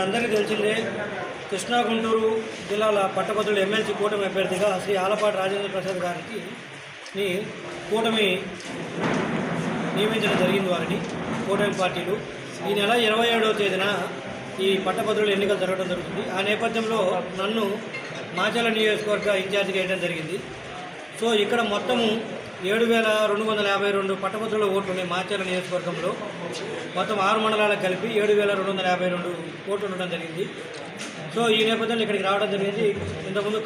అందరికీ తెలిసిందే కృష్ణా గుంటూరు జిల్లాల పట్టభద్రుల ఎమ్మెల్సీ కూటమి అభ్యర్థిగా శ్రీ ఆలపాటి రాజేంద్ర ప్రసాద్ గారికి కూటమి నియమించడం జరిగింది. వారిని కూటమి పార్టీలు ఈ నెల 27వ తేదీన ఈ పట్టభద్రుల ఎన్నికలు జరగడం జరుగుతుంది. ఆ నేపథ్యంలో నన్ను మాచర్ల నియోజకవర్గ ఇన్ఛార్జిగా వేయడం జరిగింది. సో ఇక్కడ మొత్తము 7,252 పట్టభద్రుల ఓట్లు ఉన్నాయి. మాచర్ల నియోజకవర్గంలో మొత్తం 6 మండలాలకు కలిపి 7,252 ఓట్లు ఉండడం జరిగింది. సో ఈ నేపథ్యంలో ఇక్కడికి రావడం జరిగింది. ఇంతకుముందు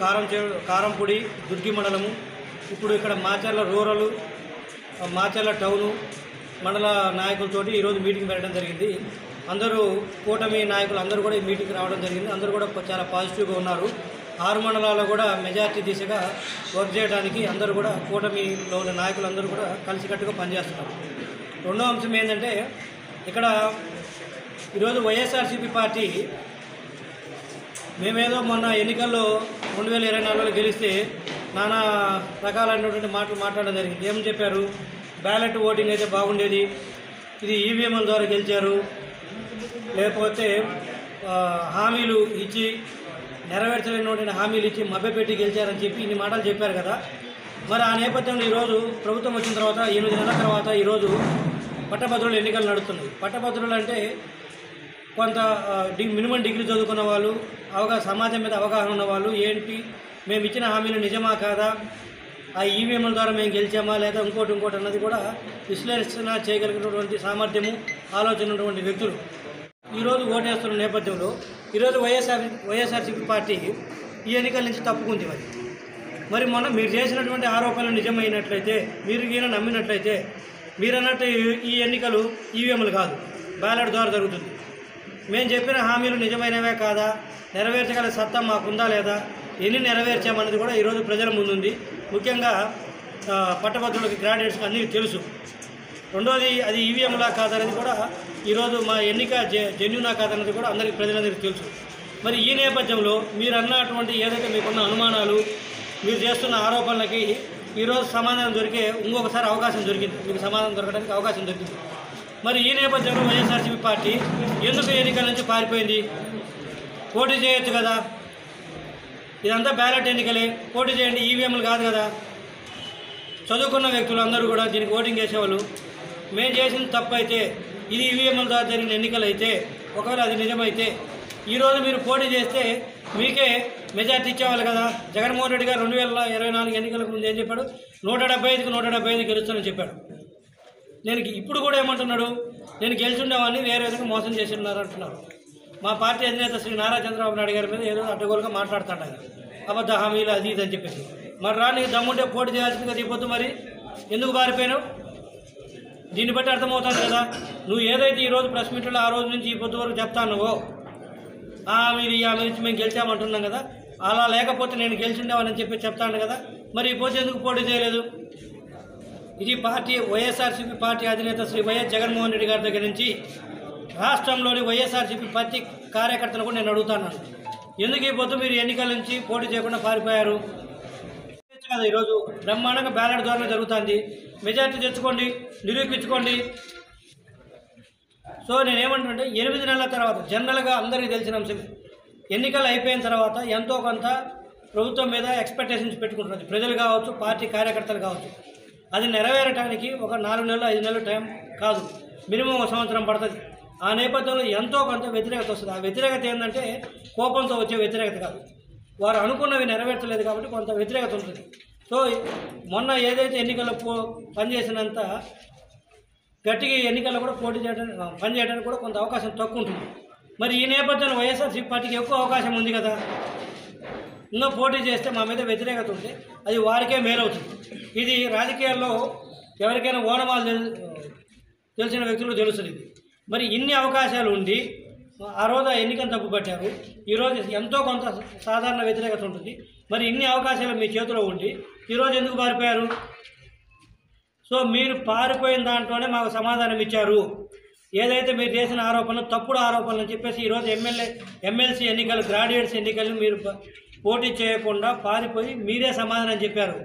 కారంపూడి దుర్గి మండలము, ఇప్పుడు ఇక్కడ మాచర్ల రూరల్, మాచర్ల టౌను మండల నాయకులతోటి ఈరోజు మీటింగ్ పెట్టడం జరిగింది. అందరూ కూటమి నాయకులు అందరూ కూడా ఈ మీటింగ్కి రావడం జరిగింది. అందరూ కూడా చాలా పాజిటివ్గా ఉన్నారు. 6 మండలాల్లో కూడా మెజార్టీ దిశగా వర్క్ చేయడానికి అందరూ కూడా కూటమిలో ఉన్న నాయకులందరూ కూడా కలిసికట్టుగా పనిచేస్తున్నారు. రెండో అంశం ఏంటంటే, ఇక్కడ ఈరోజు వైఎస్ఆర్సీపీ పార్టీ మేమేదో మొన్న ఎన్నికల్లో 2024లో గెలిస్తే నానా రకాలైనటువంటి మాటలు మాట్లాడడం జరిగింది. ఏమని చెప్పారు? బ్యాలెట్ ఓటింగ్ అయితే బాగుండేది, ఇది ఈవీఎంల ద్వారా గెలిచారు, లేకపోతే హామీలు ఇచ్చి నెరవేర్చలేనటువంటి హామీలు ఇచ్చి మభ్యపెట్టి గెలిచారని చెప్పి ఇన్ని మాటలు చెప్పారు కదా. మరి ఆ నేపథ్యంలో ఈరోజు ప్రభుత్వం వచ్చిన తర్వాత 8 నెలల తర్వాత ఈరోజు పట్టభద్రుల ఎన్నికలు నడుస్తున్నాయి. పట్టభద్రులు అంటే కొంత మినిమం డిగ్రీ చదువుకున్న వాళ్ళు, సమాజం మీద అవగాహన ఉన్న వాళ్ళు, ఏంటి మేము ఇచ్చిన హామీలు నిజమా కాదా, ఆ ఈవీఎంల ద్వారా మేము గెలిచామా లేదా ఇంకోటి అన్నది కూడా విశ్లేషణ చేయగలిగినటువంటి సామర్థ్యము, ఆలోచన ఉన్నటువంటి వ్యక్తులు ఈరోజు ఓటేస్తున్న నేపథ్యంలో ఈరోజు వైఎస్ఆర్సీపీ పార్టీ ఈ ఎన్నికల నుంచి తప్పుకుంది. మరి మొన్న మీరు చేసినటువంటి ఆరోపణలు నిజమైనట్లయితే, మీరు ఈయన నమ్మినట్లయితే, మీరు అన్నట్టు ఈ ఎన్నికలు ఈవీఎంలు కాదు, బ్యాలెట్ ద్వారా జరుగుతుంది. మేము చెప్పిన హామీలు నిజమైనవే కాదా, నెరవేర్చగల సత్తా మాకుందా లేదా, ఎన్ని నెరవేర్చామన్నది కూడా ఈరోజు ప్రజల ముందుంది. ముఖ్యంగా పట్టభద్రులకి, గ్రాడ్యుయేట్స్కి అన్నీ తెలుసు. రెండోది, అది ఈవీఎంలా కాదనేది కూడా ఈరోజు మా ఎన్నిక జెన్యూనా కాదన్నది కూడా ప్రజలందరికీ తెలుసు. మరి ఈ నేపథ్యంలో మీరు అన్నటువంటి ఏదైతే మీకున్న అనుమానాలు, మీరు చేస్తున్న ఆరోపణలకి ఈరోజు సమాధానం దొరికే ఇంకొకసారి అవకాశం దొరికింది, మీకు సమాధానం దొరకడానికి అవకాశం దొరికింది. మరి ఈ నేపథ్యంలో వైఎస్ఆర్సీపీ పార్టీ ఎందుకు ఎన్నికల నుంచి పారిపోయింది? పోటీ చేయొచ్చు కదా, ఇదంతా బ్యాలెట్ ఎన్నికలే, పోటీ చేయండి, ఈవీఎంలు కాదు కదా. చదువుకున్న వ్యక్తులు అందరూ కూడా దీనికి ఓటింగ్ చేసేవాళ్ళు. మేము చేసిన తప్పు అయితే, ఇది ఈవీఎంల ద్వారా జరిగిన ఎన్నికలు అయితే, ఒకవేళ అది నిజమైతే ఈరోజు మీరు పోటీ చేస్తే మీకే మెజార్టీ ఇచ్చేవాళ్ళు కదా. జగన్మోహన్ రెడ్డి గారు 2024 ఎన్నికలకు ముందు ఏం చెప్పాడు? 175కి 175 గెలుస్తానని చెప్పాడు. ఇప్పుడు కూడా ఏమంటున్నాడు? నేను గెలిచుండేవాడిని, వేరే విధంగా మోసం చేసి ఉన్నారు అంటున్నారు. మా పార్టీ అధినేత శ్రీ నారా చంద్రబాబు నాయుడు గారి మీద ఏదో అడ్డగోలుగా మాట్లాడుతాడు ఆయన, అబద్ధ హామీలు అది ఇది అని చెప్పేసి. మరి నీకు దమ్ముంటే పోటీ చేయాల్సిందిగా దిగిపోతూ మరి ఎందుకు పారిపోయినావు? దీన్ని బట్టి అర్థమవుతుంది కదా. నువ్వు ఏదైతే ఈరోజు ప్రెస్ మీట్లో ఆ రోజు నుంచి ఈ పొద్దు వరకు చెప్తానువో, మీరు ఈ ఆమె నుంచి మేము గెలిచామంటున్నాం కదా, అలా లేకపోతే నేను గెలిచిండేవానని చెప్పి చెప్తాను కదా. మరి ఈ పోతే ఎందుకు పోటీ చేయలేదు? ఇది వైఎస్ఆర్సీపీ పార్టీ అధినేత శ్రీ వైఎస్ జగన్మోహన్ రెడ్డి గారి దగ్గర నుంచి రాష్ట్రంలోని వైఎస్ఆర్సీపీ పార్టీ కార్యకర్తలు కూడా నేను అడుగుతాను, ఎందుకు ఈ పొద్దు మీరు ఎన్నికల నుంచి పోటీ చేయకుండా పారిపోయారు కదా. ఈరోజు బ్రహ్మాండంగా బ్యాలెట్ ద్వారా జరుగుతుంది, మెజార్టీ తెచ్చుకోండి, నిరూపించుకోండి. సో నేనేమంటుంటే, 8 నెలల తర్వాత జనరల్గా అందరికీ తెలిసిన అంశమే, ఎన్నికలు అయిపోయిన తర్వాత ఎంతో కొంత ప్రభుత్వం మీద ఎక్స్పెక్టేషన్స్ పెట్టుకుంటున్నది ప్రజలు కావచ్చు, పార్టీ కార్యకర్తలు కావచ్చు. అది నెరవేరడానికి ఒక 4 నెలలు 5 నెలలు టైం కాదు, మినిమం 1 సంవత్సరం పడుతుంది. ఆ నేపథ్యంలో ఎంతో కొంత వ్యతిరేకత వస్తుంది. ఆ వ్యతిరేకత ఏంటంటే కోపంతో వచ్చే వ్యతిరేకత కాదు, వారు అనుకున్నవి నెరవేర్చలేదు కాబట్టి కొంత వ్యతిరేకత ఉంటుంది. సో మొన్న ఏదైతే ఎన్నికల్లో పనిచేసినంత గట్టిగా ఎన్నికల్లో కూడా పనిచేయడానికి కూడా కొంత అవకాశం తక్కువ ఉంటుంది. మరి ఈ నేపథ్యంలో వైఎస్ఆర్సీపీ పార్టీకి ఎక్కువ అవకాశం ఉంది కదా. ఇంకా పోటీ చేస్తే మా మీద వ్యతిరేకత ఉంటే అది వారికే మేలవుతుంది. ఇది రాజకీయాల్లో ఎవరికైనా ఓనమాలు తెలిసిన వ్యక్తులు తెలుస్తుంది. మరి ఇన్ని అవకాశాలు ఉండి ఆ రోజు ఆ ఎన్నికను తప్పుపట్టారు, ఈరోజు ఎంతో కొంత సాధారణ వ్యతిరేకత ఉంటుంది. మరి ఇన్ని అవకాశాలు మీ చేతిలో ఉండి ఈరోజు ఎందుకు పారిపోయారు? సో మీరు పారిపోయిన దాంట్లోనే మాకు సమాధానం ఇచ్చారు. ఏదైతే మీరు చేసిన ఆరోపణలు తప్పుడు ఆరోపణలు అని చెప్పేసి ఈరోజు ఎమ్మెల్సీ ఎన్నికలు, గ్రాడ్యుయేట్స్ ఎన్నికలు మీరు పోటీ చేయకుండా పారిపోయి మీరే సమాధానం చెప్పారు.